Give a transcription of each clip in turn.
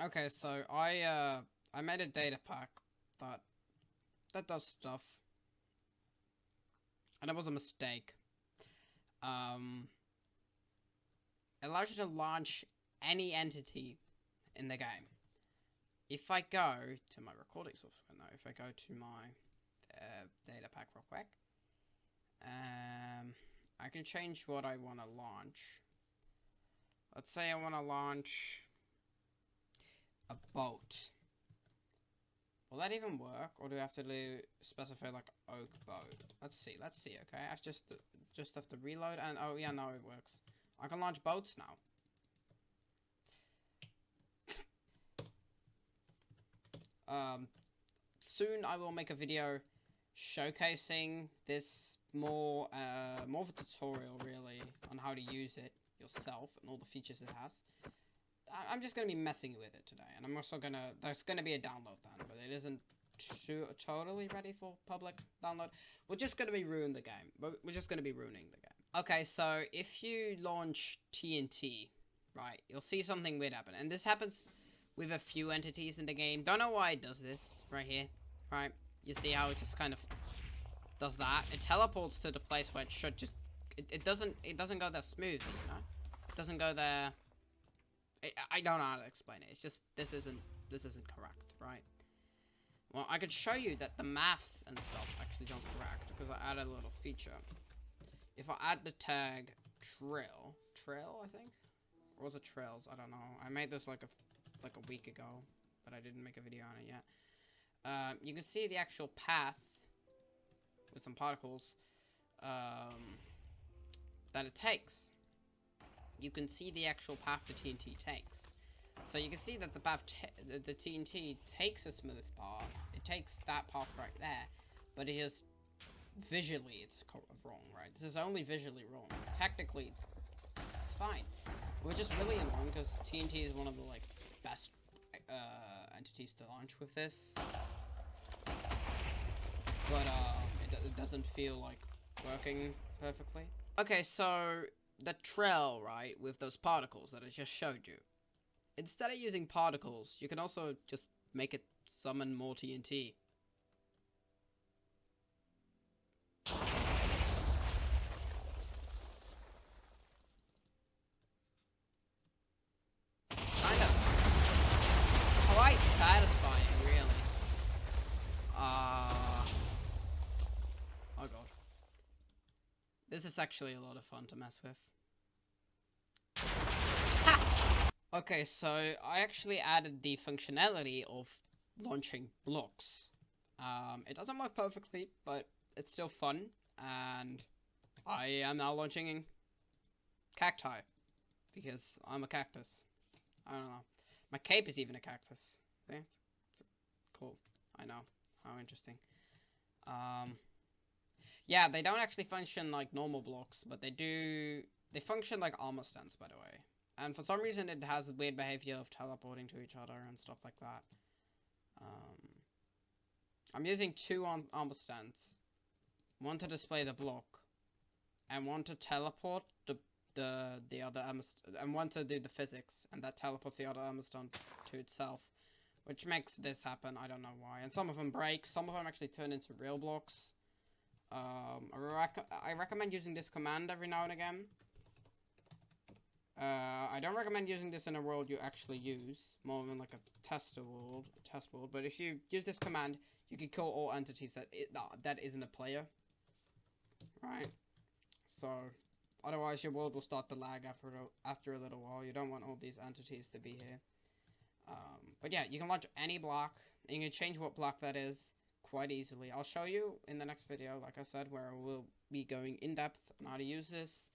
Okay, so I made a data pack that does stuff, and it was a mistake. Um, it allows you to launch any entity in the game. If I go to my recording software now, if I go to my data pack real quick, I can change what I want to launch. Let's say I want to launch a boat. Will that even work, or do I have to specify like oak boat? Let's see. Okay, I just have to reload, and oh yeah, no, it works. I can launch boats now. Soon I will make a video showcasing this more of a tutorial really on how to use it yourself and all the features it has. I'm just gonna be messing with it today, and I'm also gonna there's gonna be a download then, but it isn't totally ready for public download. We're just gonna be ruining the game. We're just gonna be ruining the game. Okay, so if you launch TNT, right, you'll see something weird happen, and this happens with a few entities in the game. Don't know why it does this right here, right? You see how it just kind of does that? It teleports to the place where it should just. It doesn't go there smooth, you know? It doesn't go there. I don't know how to explain it. It's just this isn't correct, right? Well, I could show you that the maths and stuff actually don't correct because I added a little feature. If I add the tag trail, I think, or was it trails? I don't know. I made this like a week ago, but I didn't make a video on it yet. You can see the actual path with some particles that it takes. You can see the actual path the TNT takes. So you can see that the path the TNT takes a smooth path. It takes that path right there, but it is visually it's wrong, right? This is only visually wrong. Technically, it's fine. Which is really annoying because TNT is one of the like best entities to launch with this, but it doesn't feel like working perfectly. Okay, so the trail, right, with those particles that I just showed you. Instead of using particles, you can also just make it summon more TNT. Kind of quite satisfying, really. Oh god. This is actually a lot of fun to mess with. Okay, so I actually added the functionality of launching blocks. It doesn't work perfectly, but it's still fun, and I am now launching cacti, because I'm a cactus. I don't know. My cape is even a cactus. See? It's cool. I know. How interesting. Yeah, they don't actually function like normal blocks, but they do. They function like armor stands, by the way. And for some reason, it has a weird behavior of teleporting to each other and stuff like that. I'm using two armor stands. One to display the block, and one to teleport the other armor and one to do the physics, and that teleports the other armor stand to itself, which makes this happen. I don't know why. And some of them break. Some of them actually turn into real blocks. I recommend using this command every now and again. I don't recommend using this in a world you actually use, more than like a test world. But if you use this command, you can kill all entities that isn't a player, right? So, otherwise your world will start to lag after a little while. You don't want all these entities to be here. But yeah, you can launch any block, and you can change what block that is quite easily. I'll show you in the next video, like I said, where we'll be going in depth on how to use this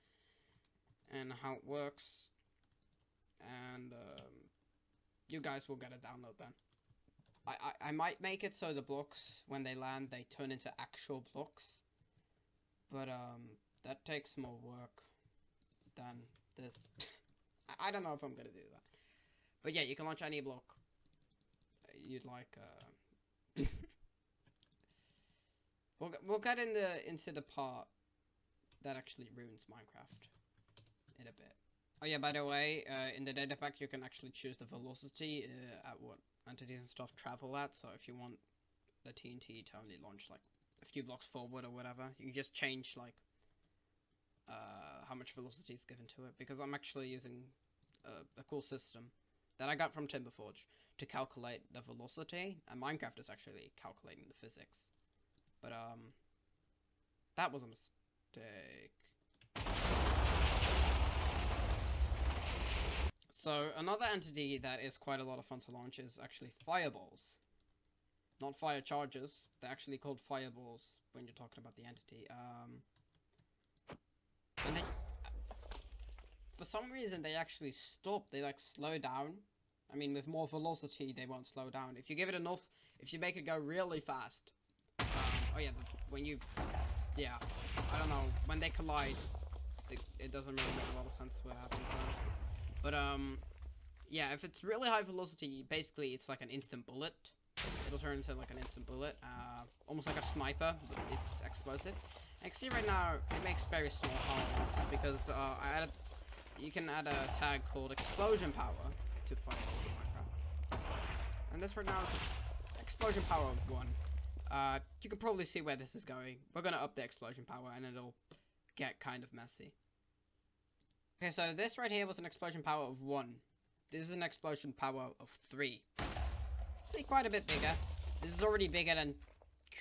and how it works, and you guys will get a download then. I might make it so the blocks, when they land, they turn into actual blocks, but that takes more work than this. I don't know if I'm gonna do that, but yeah, you can launch any block you'd like. We'll get into the part that actually ruins Minecraft in a bit. Oh yeah, by the way, in the data pack you can actually choose the velocity at what entities and stuff travel at. So if you want the TNT to only launch like a few blocks forward or whatever, you can just change like how much velocity is given to it. Because I'm actually using a cool system that I got from Timberforge to calculate the velocity, and Minecraft is actually calculating the physics. But that was a mistake. So another entity that is quite a lot of fun to launch is actually fireballs. Not fire charges. They're actually called fireballs when you're talking about the entity. And they, for some reason, they actually stop. They like slow down. I mean, with more velocity, they won't slow down. If you give it enough, if you make it go really fast. Oh yeah, when you, yeah, I don't know, when they collide, it doesn't really make a lot of sense what happens there. But yeah, if it's really high velocity, basically it's like an instant bullet. It'll turn into like an instant bullet, almost like a sniper, but it's explosive. And you can see right now it makes very small holes because you can add a tag called explosion power to fireballs in Minecraft. And this right now is explosion power of 1. You can probably see where this is going. We're gonna up the explosion power and it'll get kind of messy. Okay, so this right here was an explosion power of 1. This is an explosion power of 3. See, quite a bit bigger. This is already bigger than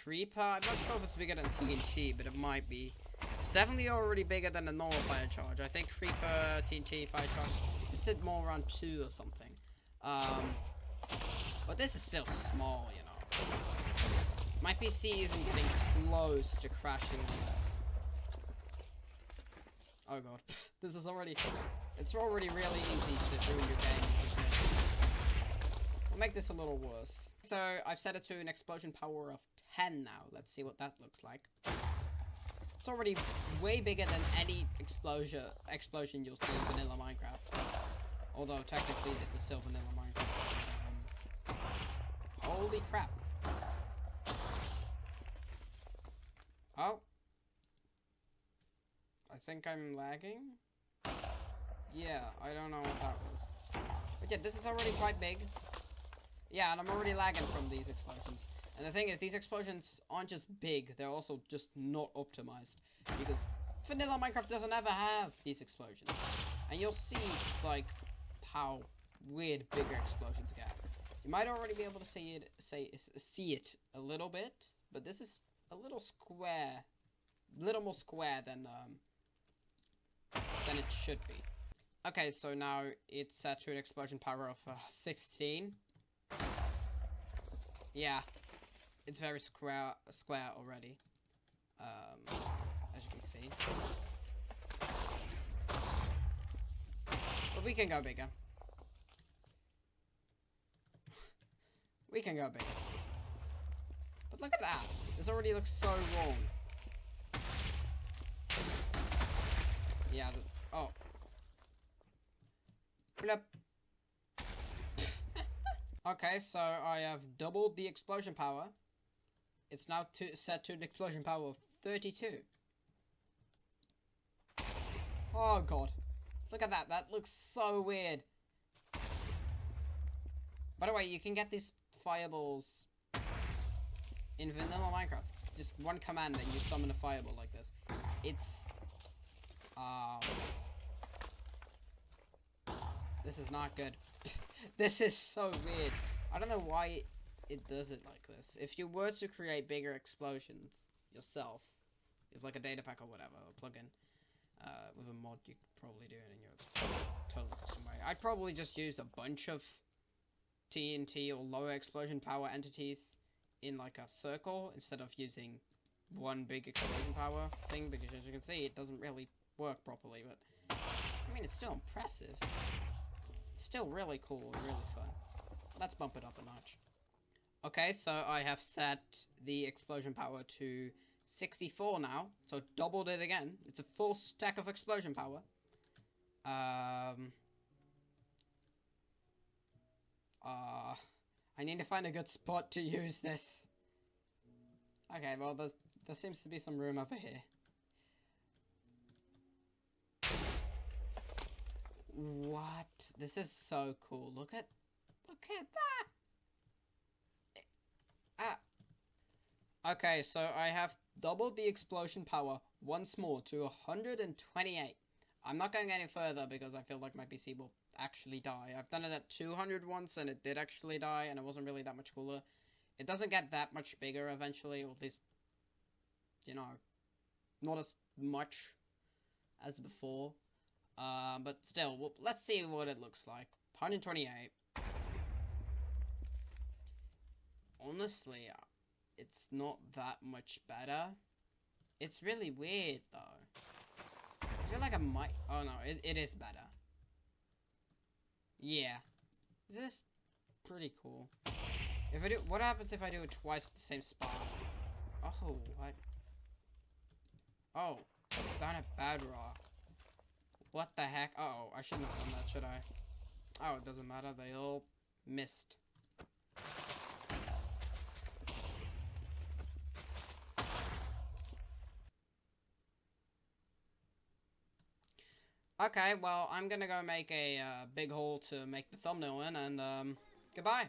Creeper. I'm not sure if it's bigger than TNT, but it might be. It's definitely already bigger than a normal fire charge. I think Creeper, TNT, fire charge, this is more around 2 or something. But this is still small, you know. My PC isn't getting close to crashing. Oh god, this is already, it's already really easy to ruin your game. We'll make this a little worse. So I've set it to an explosion power of 10 now. Let's see what that looks like. It's already way bigger than any explosion you'll see in vanilla Minecraft. Although technically this is still vanilla Minecraft. Holy crap. Oh. I think I'm lagging? Yeah, I don't know what that was. But yeah, this is already quite big. Yeah, and I'm already lagging from these explosions. And the thing is, these explosions aren't just big, they're also just not optimized. Because vanilla Minecraft doesn't ever have these explosions. And you'll see, like, how weird bigger explosions get. You might already be able to see it a little bit, but this is a little more square than it should be. Okay, so now it's set to an explosion power of 16. Yeah, it's very square already. As you can see. But we can go bigger. We can go bigger. But look at that. This already looks so wrong. Yeah, oh. Flip. Okay, so I have doubled the explosion power. It's now set to an explosion power of 32. Oh god. Look at that. That looks so weird. By the way, you can get these fireballs in vanilla Minecraft. Just one command and you summon a fireball like this. It's this is not good. This is so weird. I don't know why it does it like this. If you were to create bigger explosions yourself, with like a data pack or whatever, or plugin, with a mod, you could probably do it in your totally custom way. I'd probably just use a bunch of TNT or lower explosion power entities in like a circle instead of using one big explosion power thing, because as you can see, it doesn't really work properly, but I mean, it's still impressive. It's still really cool and really fun. Let's bump it up a notch. Okay, so I have set the explosion power to 64 now, so doubled it again. It's a full stack of explosion power. I need to find a good spot to use this. Okay, well, there seems to be some room over here. What? This is so cool. Look at that. Okay, so I have doubled the explosion power once more to 128. I'm not going any further because I feel like my PC will actually die. I've done it at 200 once and it did actually die and it wasn't really that much cooler. It doesn't get that much bigger eventually, or at least, you know, not as much as before. But still, well, let's see what it looks like. 128. Honestly, it's not that much better. It's really weird though. I feel like I might. Oh no, it is better. Yeah, this is pretty cool. If I do, what happens if I do it twice at the same spot? Oh, what? Oh, down at Bedrock. What the heck? Uh oh, I shouldn't have done that, should I? Oh, it doesn't matter. They all missed. Okay, well, I'm gonna go make a big hole to make the thumbnail in, and goodbye.